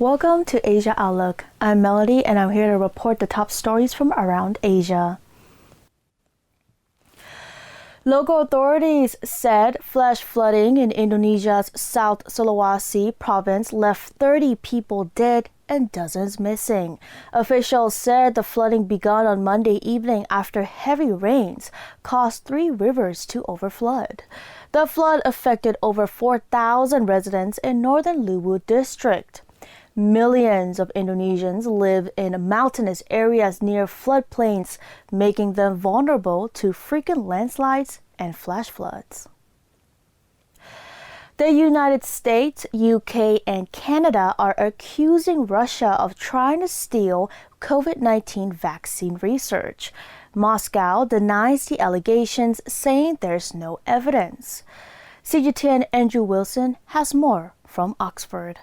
Welcome to Asia Outlook. I'm Melody and I'm here to report the top stories from around Asia. Local authorities said flash flooding in Indonesia's South Sulawesi province left 30 people dead and dozens missing. Officials said the flooding began on Monday evening after heavy rains caused 3 rivers to overflood. The flood affected over 4,000 residents in northern Luwu district. Millions of Indonesians live in mountainous areas near floodplains, making them vulnerable to frequent landslides and flash floods. The United States, UK, and Canada are accusing Russia of trying to steal COVID-19 vaccine research. Moscow denies the allegations, saying there's no evidence. CGTN Andrew Wilson has more from Oxford.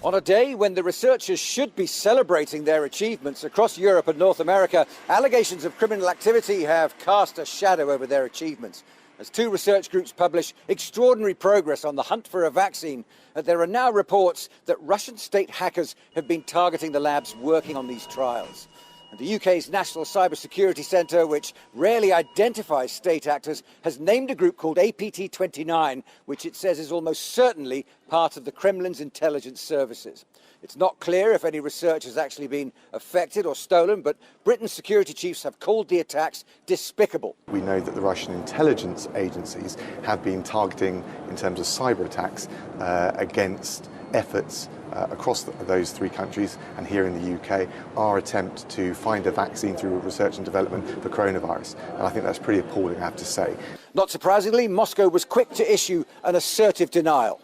On a day when the researchers should be celebrating their achievements across Europe and North America, allegations of criminal activity have cast a shadow over their achievements. As 2 research groups publish extraordinary progress on the hunt for a vaccine, there are now reports that Russian state hackers have been targeting the labs working on these trials. And the UK's National Cybersecurity Centre, which rarely identifies state actors, has named a group called APT29, which it says is almost certainly part of the Kremlin's intelligence services. It's not clear if any research has actually been affected or stolen, but Britain's security chiefs have called the attacks despicable. We know that the Russian intelligence agencies have been targeting, in terms of cyber attacks, against efforts across those 3 countries and here in the UK, our attempt to find a vaccine through research and development for coronavirus. And I think that's pretty appalling, I have to say. Not surprisingly, Moscow was quick to issue an assertive denial.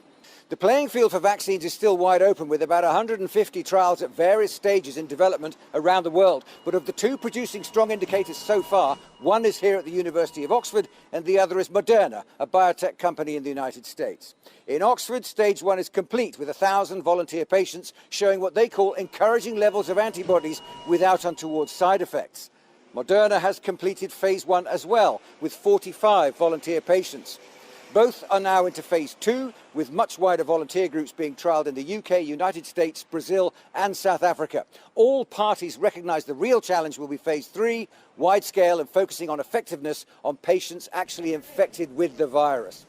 The playing field for vaccines is still wide open, with about 150 trials at various stages in development around the world. But of the 2 producing strong indicators so far, one is here at the University of Oxford and the other is Moderna, a biotech company in the United States. In Oxford, stage 1 is complete with 1,000 volunteer patients showing what they call encouraging levels of antibodies without untoward side effects. Moderna has completed phase 1 as well, with 45 volunteer patients. Both are now into phase 2, with much wider volunteer groups being trialled in the UK, United States, Brazil and South Africa. All parties recognise the real challenge will be phase 3, wide-scale and focusing on effectiveness on patients actually infected with the virus.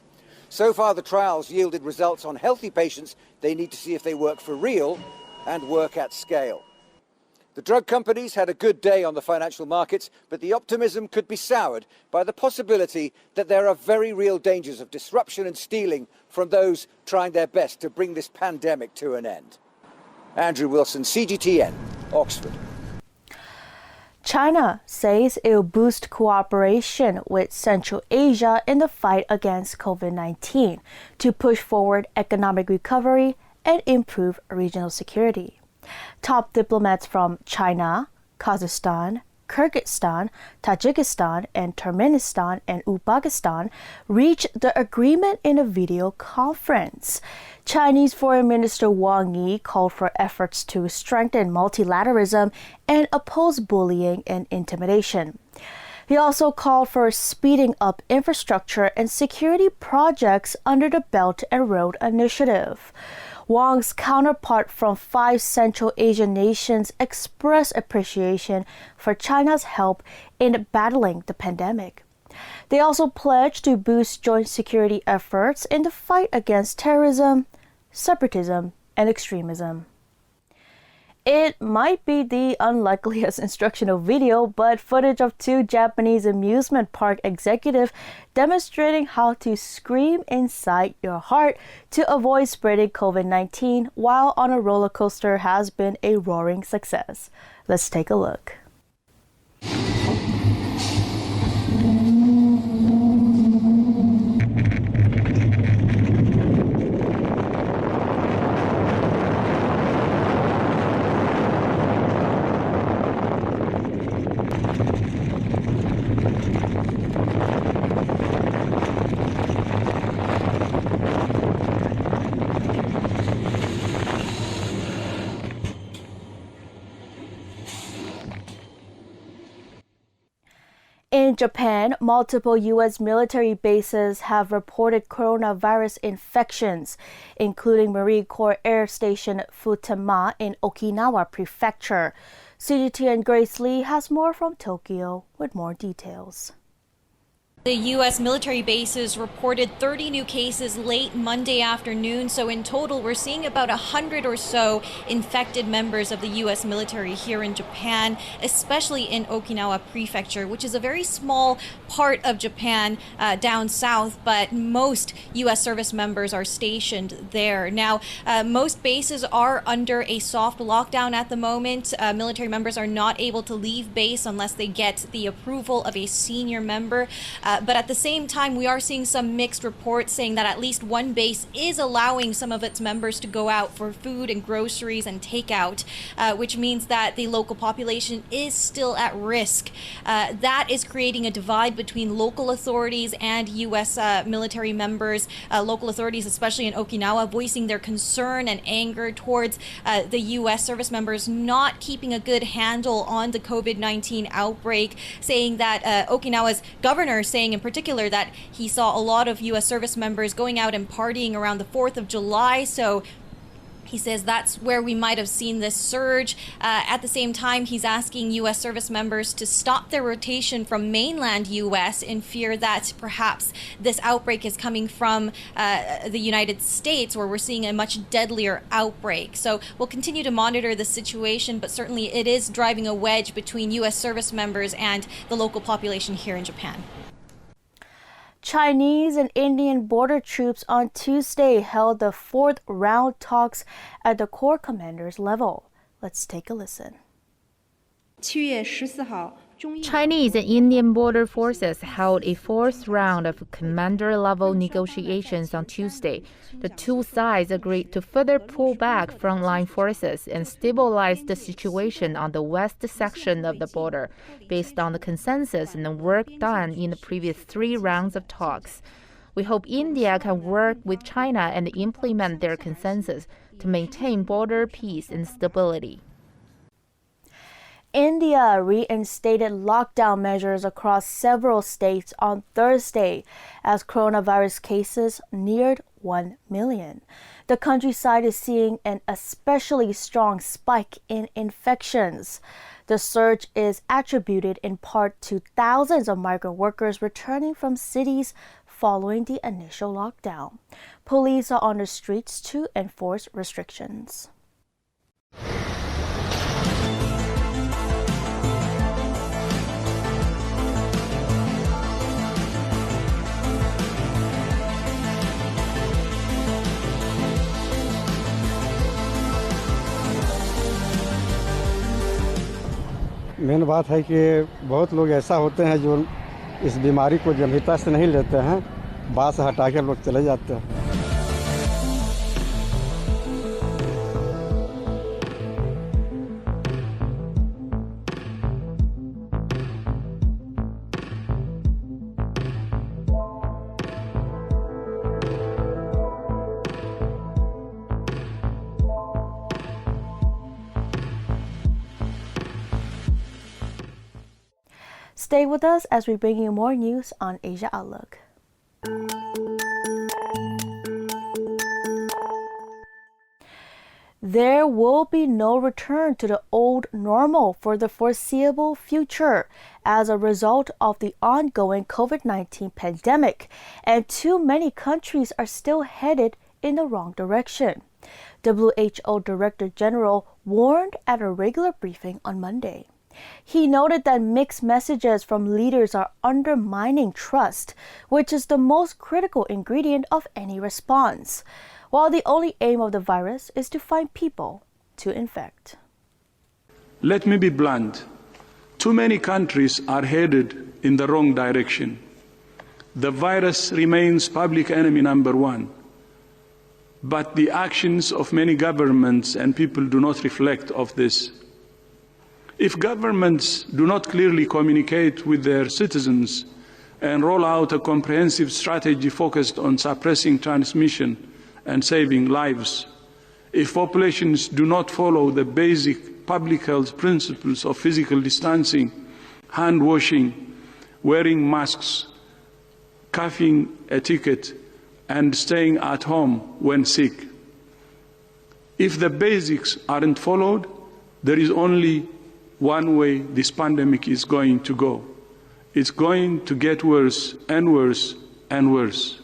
So far, the trials yielded results on healthy patients. They need to see if they work for real and work at scale. The drug companies had a good day on the financial markets, but the optimism could be soured by the possibility that there are very real dangers of disruption and stealing from those trying their best to bring this pandemic to an end. Andrew Wilson, CGTN, Oxford. China says it will boost cooperation with Central Asia in the fight against COVID-19 to push forward economic recovery and improve regional security. Top diplomats from China, Kazakhstan, Kyrgyzstan, Tajikistan, and Turkmenistan and Uzbekistan reached the agreement in a video conference. Chinese Foreign Minister Wang Yi called for efforts to strengthen multilateralism and oppose bullying and intimidation. He also called for speeding up infrastructure and security projects under the Belt and Road Initiative. Wang's counterpart from 5 Central Asian nations expressed appreciation for China's help in battling the pandemic. They also pledged to boost joint security efforts in the fight against terrorism, separatism, and extremism. It might be the unlikeliest instructional video, but footage of 2 Japanese amusement park executives demonstrating how to scream inside your heart to avoid spreading COVID-19 while on a roller coaster has been a roaring success. Let's take a look. In Japan, multiple U.S. military bases have reported coronavirus infections, including Marine Corps Air Station Futama in Okinawa Prefecture. CGTN Grace Lee has more from Tokyo with more details. The U.S. military bases reported 30 new cases late Monday afternoon, so in total we're seeing about 100 or so infected members of the U.S. military here in Japan, especially in Okinawa Prefecture, which is a very small part of Japan down south, but most U.S. service members are stationed there. Now, most bases are under a soft lockdown at the moment. Military members are not able to leave base unless they get the approval of a senior member. But at the same time, we are seeing some mixed reports saying that at least one base is allowing some of its members to go out for food and groceries and takeout, which means that the local population is still at risk. That is creating a divide between local authorities and U.S. Military members. Local authorities, especially in Okinawa, voicing their concern and anger towards the U.S. service members not keeping a good handle on the COVID-19 outbreak, saying that Okinawa's governor saying in particular that he saw a lot of U.S. service members going out and partying around the 4th of July. So he says that's where we might have seen this surge. At the same time, he's asking U.S. service members to stop their rotation from mainland U.S. in fear that perhaps this outbreak is coming from the United States, where we're seeing a much deadlier outbreak. So we'll continue to monitor the situation, but certainly it is driving a wedge between U.S. service members and the local population here in Japan. Chinese and Indian border troops on Tuesday held the 4th round talks at the Corps commander's level. Let's take a listen. Chinese and Indian border forces held a 4th round of commander-level negotiations on Tuesday. The two sides agreed to further pull back frontline forces and stabilize the situation on the west section of the border, based on the consensus and the work done in the previous 3 rounds of talks. We hope India can work with China and implement their consensus to maintain border peace and stability. India reinstated lockdown measures across several states on Thursday as coronavirus cases neared 1 million. The countryside is seeing an especially strong spike in infections. The surge is attributed in part to thousands of migrant workers returning from cities following the initial lockdown. Police are on the streets to enforce restrictions. Main बात है कि बहुत लोग ऐसा होते हैं जो इस बीमारी को गंभीरता से नहीं लेते हैं, बात से हटा के लोग चले जाते हैं. Stay with us as we bring you more news on Asia Outlook. There will be no return to the old normal for the foreseeable future as a result of the ongoing COVID-19 pandemic, and too many countries are still headed in the wrong direction. WHO Director General warned at a regular briefing on Monday. He noted that mixed messages from leaders are undermining trust, which is the most critical ingredient of any response, while the only aim of the virus is to find people to infect. Let me be blunt. Too many countries are headed in the wrong direction. The virus remains public enemy number 1, but the actions of many governments and people do not reflect of this. If governments do not clearly communicate with their citizens and roll out a comprehensive strategy focused on suppressing transmission and saving lives, if populations do not follow the basic public health principles of physical distancing, hand washing, wearing masks, cuffing etiquette, and staying at home when sick. If the basics aren't followed, there is only one way this pandemic is going to go. It's going to get worse and worse and worse.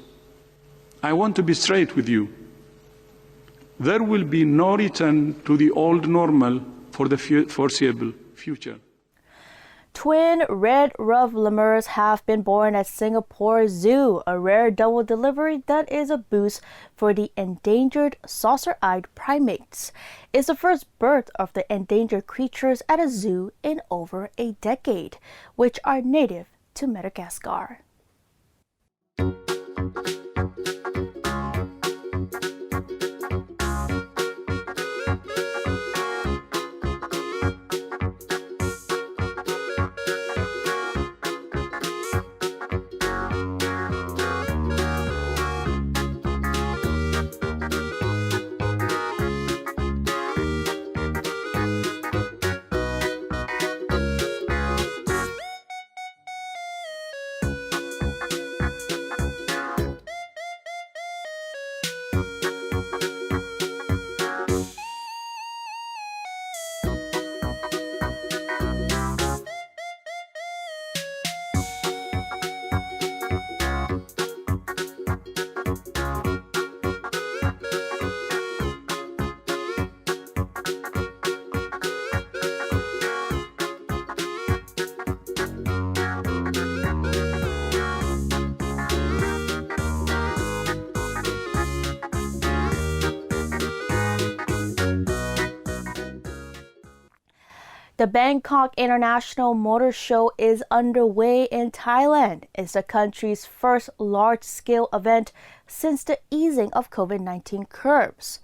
I want to be straight with you. There will be no return to the old normal for the foreseeable future. Twin red ruffed lemurs have been born at Singapore Zoo, a rare double delivery that is a boost for the endangered saucer-eyed primates. It's the first birth of the endangered creatures at a zoo in over a decade, which are native to Madagascar. The Bangkok International Motor Show is underway in Thailand. It's the country's first large-scale event since the easing of COVID-19 curbs.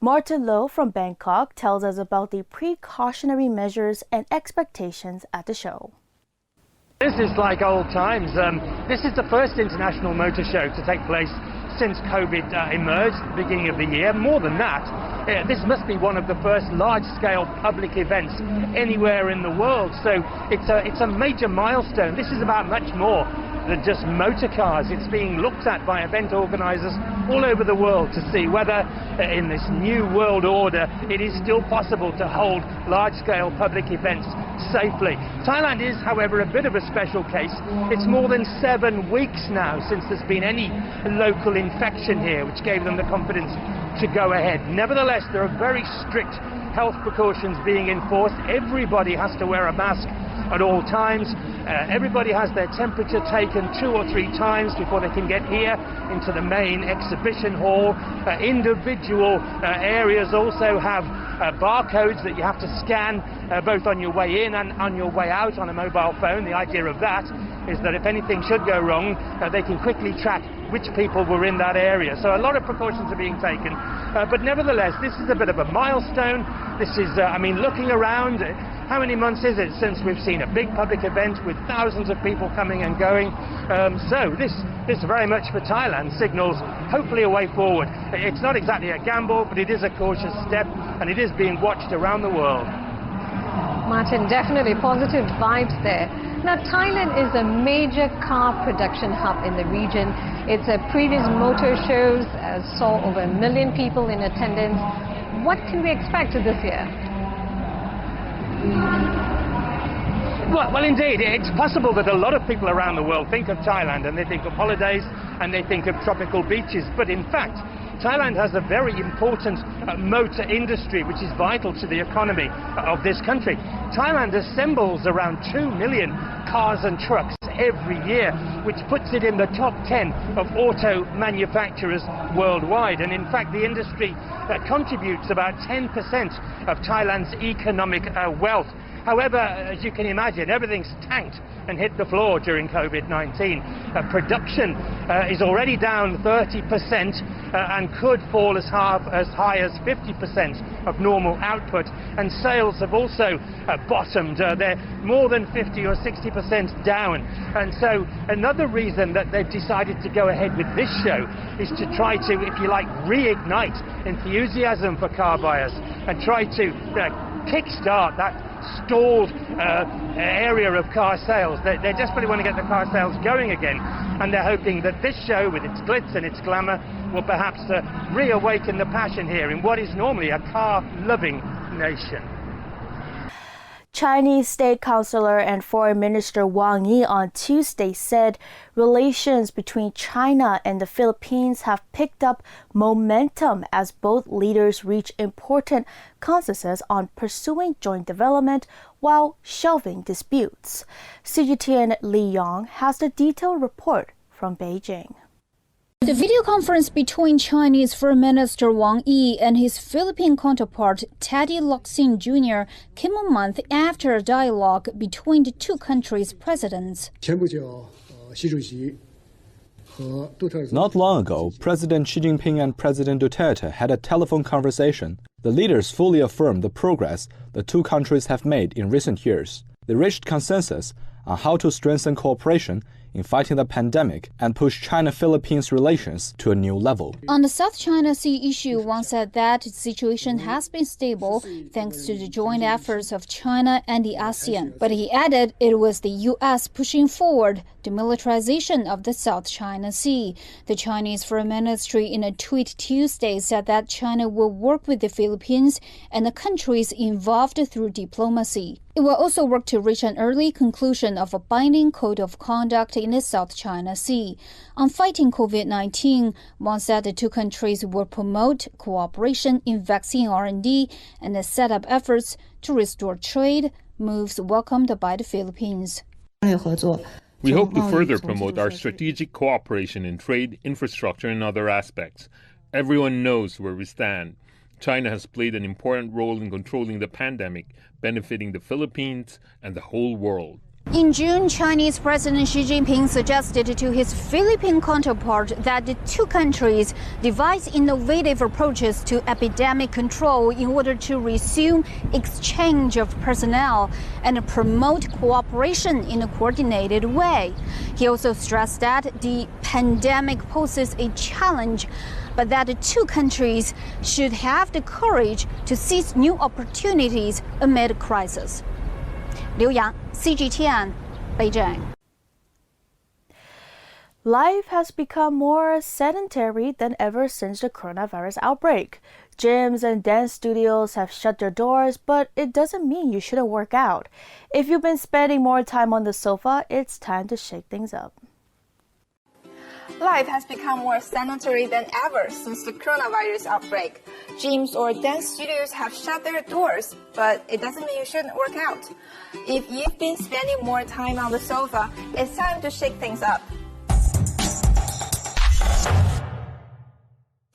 Martin Loh from Bangkok tells us about the precautionary measures and expectations at the show. This is like old times. This is the first international motor show to take place since COVID emerged at the beginning of the year. More than that, this must be one of the first large-scale public events anywhere in the world. So it's a major milestone. This is about much more than just motor cars. It's being looked at by event organisers all over the world to see whether in this new world order it is still possible to hold large-scale public events safely. Thailand is, however, a bit of a special case. It's more than 7 weeks now since there's been any local infection here, which gave them the confidence to go ahead. Nevertheless, there are very strict health precautions being enforced. Everybody has to wear a mask at all times. Everybody has their temperature taken 2 or 3 times before they can get here into the main exhibition hall. Individual areas also have barcodes that you have to scan both on your way in and on your way out on a mobile phone. The idea of that is that if anything should go wrong, they can quickly track which people were in that area. So a lot of precautions are being taken. But nevertheless, this is a bit of a milestone. This is, looking around, how many months is it since we've seen a big public event with thousands of people coming and going? So this very much for Thailand signals hopefully a way forward. It's not exactly a gamble, but it is a cautious step, and it is being watched around the world. Martin, definitely positive vibes there. Now, Thailand is a major car production hub in the region. Its previous motor shows saw over 1 million people in attendance. What can we expect this year? Well, indeed, it's possible that a lot of people around the world think of Thailand and they think of holidays and they think of tropical beaches. But in fact, Thailand has a very important motor industry which is vital to the economy of this country. Thailand assembles around 2 million cars and trucks every year, which puts it in the top 10 of auto manufacturers worldwide. And in fact, the industry contributes about 10% of Thailand's economic wealth. However, as you can imagine, everything's tanked and hit the floor during COVID-19. Production is already down 30% and could fall as high as 50% of normal output. And sales have also bottomed. They're more than 50 or 60% down. And so another reason that they've decided to go ahead with this show is to try to, if you like, reignite enthusiasm for car buyers and try to kickstart that stalled area of car sales. They desperately want to get the car sales going again, and they're hoping that this show, with its glitz and its glamour, will perhaps reawaken the passion here in what is normally a car-loving nation. Chinese State Councilor and Foreign Minister Wang Yi on Tuesday said relations between China and the Philippines have picked up momentum as both leaders reach important consensus on pursuing joint development while shelving disputes. CGTN Li Yong has the detailed report from Beijing. The video conference between Chinese Foreign Minister Wang Yi and his Philippine counterpart Teddy Locsin Jr. came a month after a dialogue between the two countries' presidents. Not long ago, President Xi Jinping and President Duterte had a telephone conversation. The leaders fully affirmed the progress the two countries have made in recent years. They reached consensus on how to strengthen cooperation in fighting the pandemic and push China-Philippines relations to a new level. On the South China Sea issue, Wang said that the situation has been stable thanks to the joint efforts of China and the ASEAN. But he added it was the U.S. pushing forward the militarization of the South China Sea. The Chinese Foreign Ministry in a tweet Tuesday said that China will work with the Philippines and the countries involved through diplomacy. It will also work to reach an early conclusion of a binding code of conduct in the South China Sea. On fighting COVID-19, Wang said the two countries will promote cooperation in vaccine R&D and set up efforts to restore trade, moves welcomed by the Philippines. We hope to further promote our strategic cooperation in trade, infrastructure, and other aspects. Everyone knows where we stand. China has played an important role in controlling the pandemic, benefiting the Philippines and the whole world. In June, Chinese President Xi Jinping suggested to his Philippine counterpart that the two countries devise innovative approaches to epidemic control in order to resume exchange of personnel and promote cooperation in a coordinated way. He also stressed that the pandemic poses a challenge, but that the two countries should have the courage to seize new opportunities amid crisis. Liu Yang, CGTN, Beijing. Life has become more sedentary than ever since the coronavirus outbreak. Gyms and dance studios have shut their doors, but it doesn't mean you shouldn't work out. If you've been spending more time on the sofa, it's time to shake things up. Life has become more sedentary than ever since the coronavirus outbreak. Gyms or dance studios have shut their doors, but it doesn't mean you shouldn't work out. If you've been spending more time on the sofa, it's time to shake things up.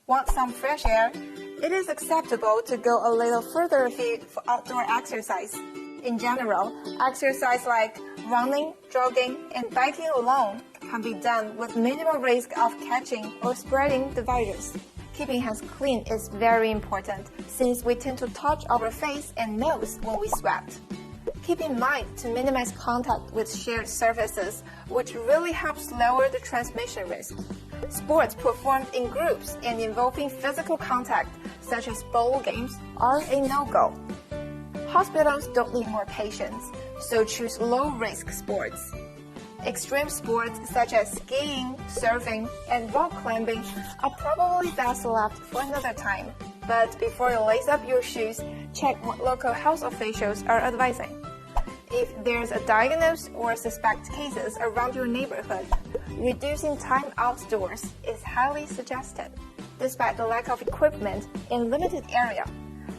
Want some fresh air? It is acceptable to go a little further afield for outdoor exercise. In general, exercise like running, jogging, and biking alone can be done with minimal risk of catching or spreading the virus. Keeping hands clean is very important since we tend to touch our face and nose when we sweat. Keep in mind to minimize contact with shared surfaces, which really helps lower the transmission risk. Sports performed in groups and involving physical contact, such as bowl games, are a no-go. Hospitals don't need more patients, so choose low-risk sports. Extreme sports such as skiing, surfing, and rock climbing are probably best left for another time. But before you lace up your shoes, check what local health officials are advising. If there's a diagnosed or suspect cases around your neighborhood, reducing time outdoors is highly suggested. Despite the lack of equipment in limited area,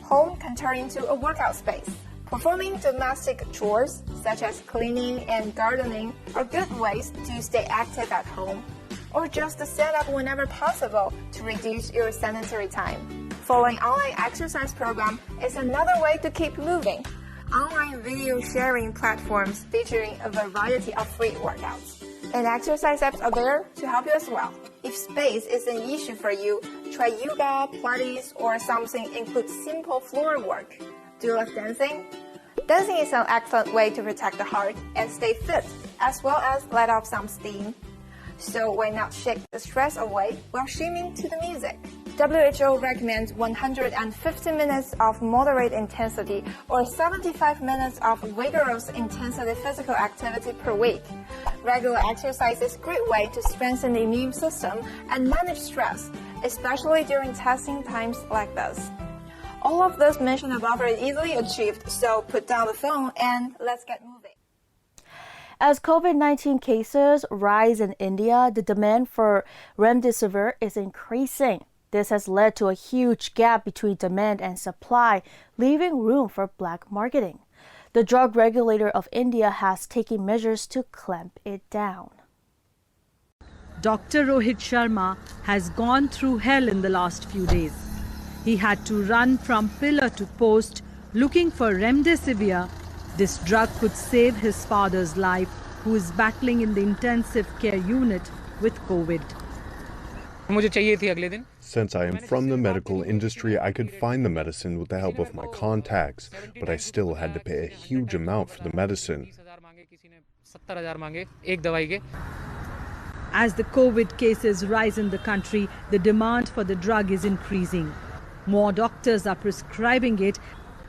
home can turn into a workout space. Performing domestic chores, such as cleaning and gardening, are good ways to stay active at home, or just set up whenever possible to reduce your sedentary time. Following online exercise program is another way to keep moving. Online video sharing platforms featuring a variety of free workouts. And exercise apps are there to help you as well. If space is an issue for you, try yoga, Pilates, or something includes simple floor work. Do you love dancing? Dancing is an excellent way to protect the heart and stay fit, as well as let off some steam. So why not shake the stress away while shimmying to the music? WHO recommends 150 minutes of moderate intensity or 75 minutes of vigorous intensity physical activity per week. Regular exercise is a great way to strengthen the immune system and manage stress, especially during testing times like this. All of those mentioned above are easily achieved, so put down the phone and let's get moving. As COVID-19 cases rise in India, the demand for remdesivir is increasing. This has led to a huge gap between demand and supply, leaving room for black marketing. The drug regulator of India has taken measures to clamp it down. Dr. Rohit Sharma has gone through hell in the last few days. He had to run from pillar to post looking for remdesivir. This drug could save his father's life, who is battling in the intensive care unit with COVID. Since I am from the medical industry, I could find the medicine with the help of my contacts, but I still had to pay a huge amount for the medicine. As the COVID cases rise in the country, the demand for the drug is increasing. More doctors are prescribing it.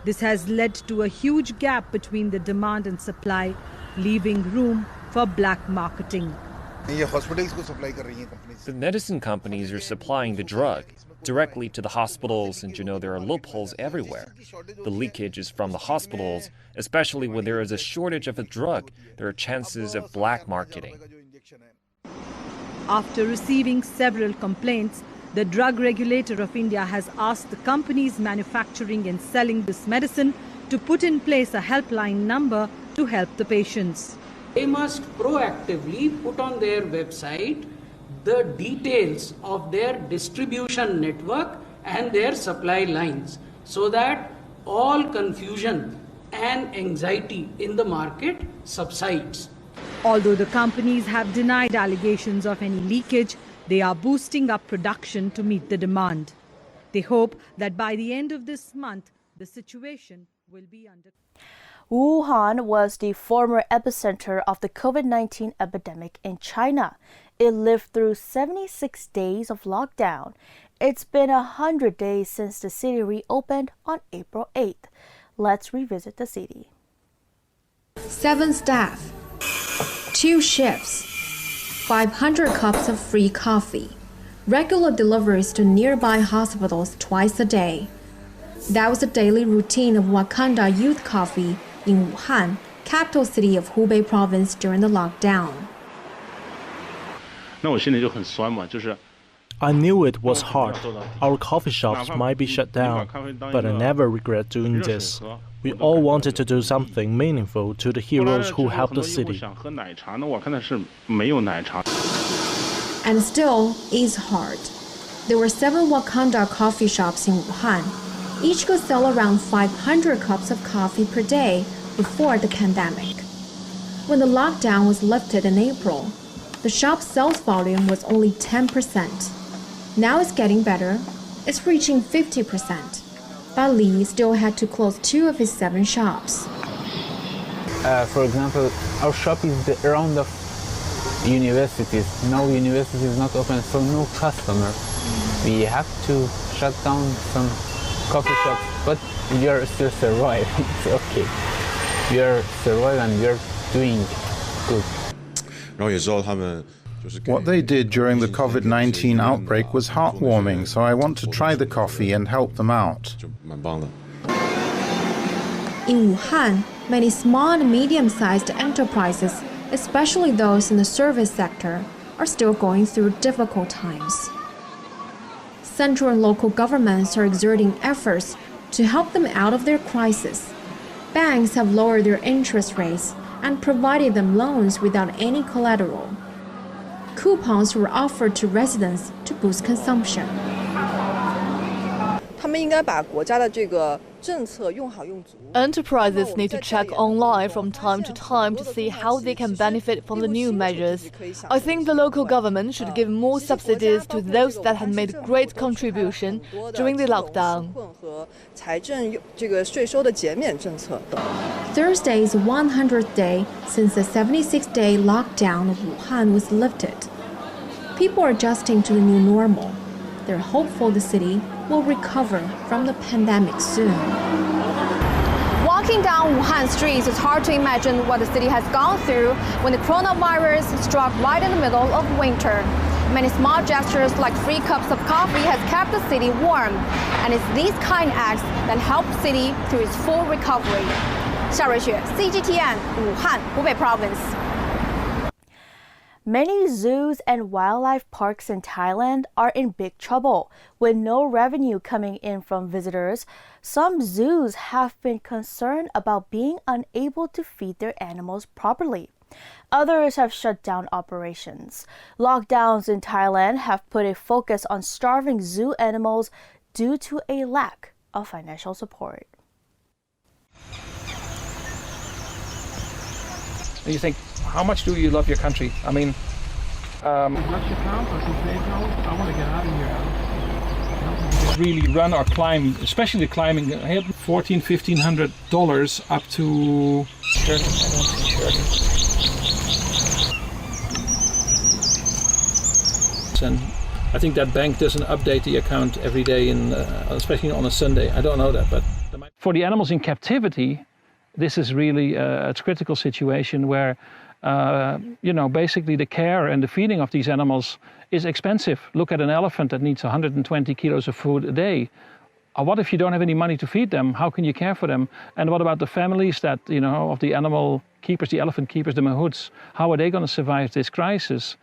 This has led to a huge gap between the demand and supply, leaving room for black marketing. The medicine companies are supplying the drug directly to the hospitals, and there are loopholes everywhere. The leakage is from the hospitals, especially when there is a shortage of a drug. There are chances of black marketing. After receiving several complaints, the drug regulator of India has asked the companies manufacturing and selling this medicine to put in place a helpline number to help the patients. They must proactively put on their website the details of their distribution network and their supply lines, so that all confusion and anxiety in the market subsides. Although the companies have denied allegations of any leakage, they are boosting up production to meet the demand. They hope that by the end of this month, the situation will be under control. Wuhan was the former epicenter of the COVID-19 epidemic in China. It lived through 76 days of lockdown. It's been 100 days since the city reopened on April 8th. Let's revisit the city. 7 staff, 2 shifts, 500 cups of free coffee, regular deliveries to nearby hospitals twice a day. That was the daily routine of Wakanda Youth Coffee in Wuhan, capital city of Hubei province during the lockdown. I knew it was hard. Our coffee shops might be shut down, but I never regret doing this. We all wanted to do something meaningful to the heroes who helped the city. And still, it's hard. There were 7 Wakanda coffee shops in Wuhan. Each could sell around 500 cups of coffee per day before the pandemic. When the lockdown was lifted in April, the shop's sales volume was only 10%. Now it's getting better. It's reaching 50%. But Li still had to close 2 of his 7 shops. For example, our shop is around the universities. No university is not open, so no customer. We have to shut down some coffee shops, but we are still surviving. It's okay. We are surviving and we are doing good. What they did during the COVID-19 outbreak was heartwarming, so I want to try the coffee and help them out. In Wuhan, many small and medium-sized enterprises, especially those in the service sector, are still going through difficult times. Central and local governments are exerting efforts to help them out of their crisis. Banks have lowered their interest rates and provided them loans without any collateral. Coupons were offered to residents to boost consumption. Enterprises need to check online from time to time to see how they can benefit from the new measures. I think the local government should give more subsidies to those that have made great contribution during the lockdown. Thursday is the 100th day since the 76-day lockdown of Wuhan was lifted. People are adjusting to the new normal. They're hopeful the city will recover from the pandemic soon. Walking down Wuhan streets, it's hard to imagine what the city has gone through when the coronavirus struck right in the middle of winter. Many small gestures like free cups of coffee has kept the city warm. And it's these kind acts that help the city through its full recovery. 夏瑞雪 CGTN 武汉湖北 Province. Many zoos and wildlife parks in Thailand are in big trouble. With no revenue coming in from visitors, some zoos have been concerned about being unable to feed their animals properly. Others have shut down operations. Lockdowns in Thailand have put a focus on starving zoo animals due to a lack of financial support. You think, how much do you love your country? I mean, I want to get out of here. Really run or climb, especially the climbing, $1,400-$1,500 up to and I think that bank doesn't update the account every day, especially on a Sunday. I don't know that, but for the animals in captivity, this is really a critical situation where, basically the care and the feeding of these animals is expensive. Look at an elephant that needs 120 kilos of food a day. What if you don't have any money to feed them? How can you care for them? And what about the families that, of the animal keepers, the elephant keepers, the mahouts? How are they going to survive this crisis?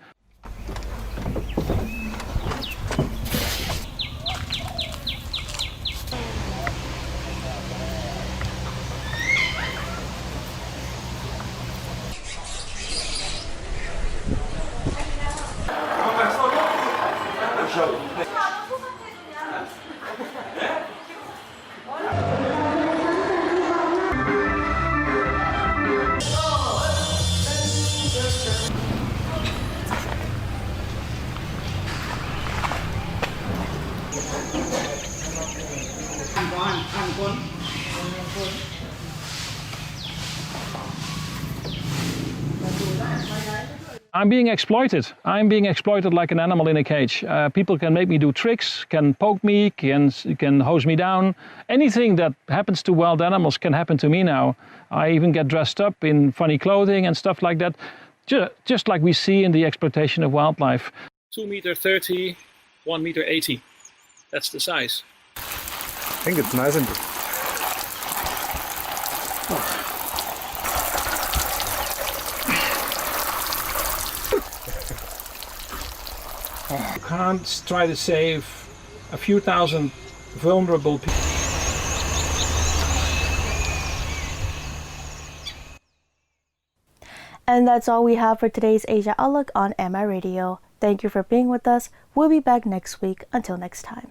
I'm being exploited. I'm being exploited like an animal in a cage. People can make me do tricks, can poke me, can hose me down. Anything that happens to wild animals can happen to me now. I even get dressed up in funny clothing and stuff like that, just like we see in the exploitation of wildlife. 2.30 meters, 1.80 meters. That's the size. I think it's nice and... You can't try to save a few thousand vulnerable people. And that's all we have for today's Asia Outlook on MI Radio. Thank you for being with us. We'll be back next week. Until next time.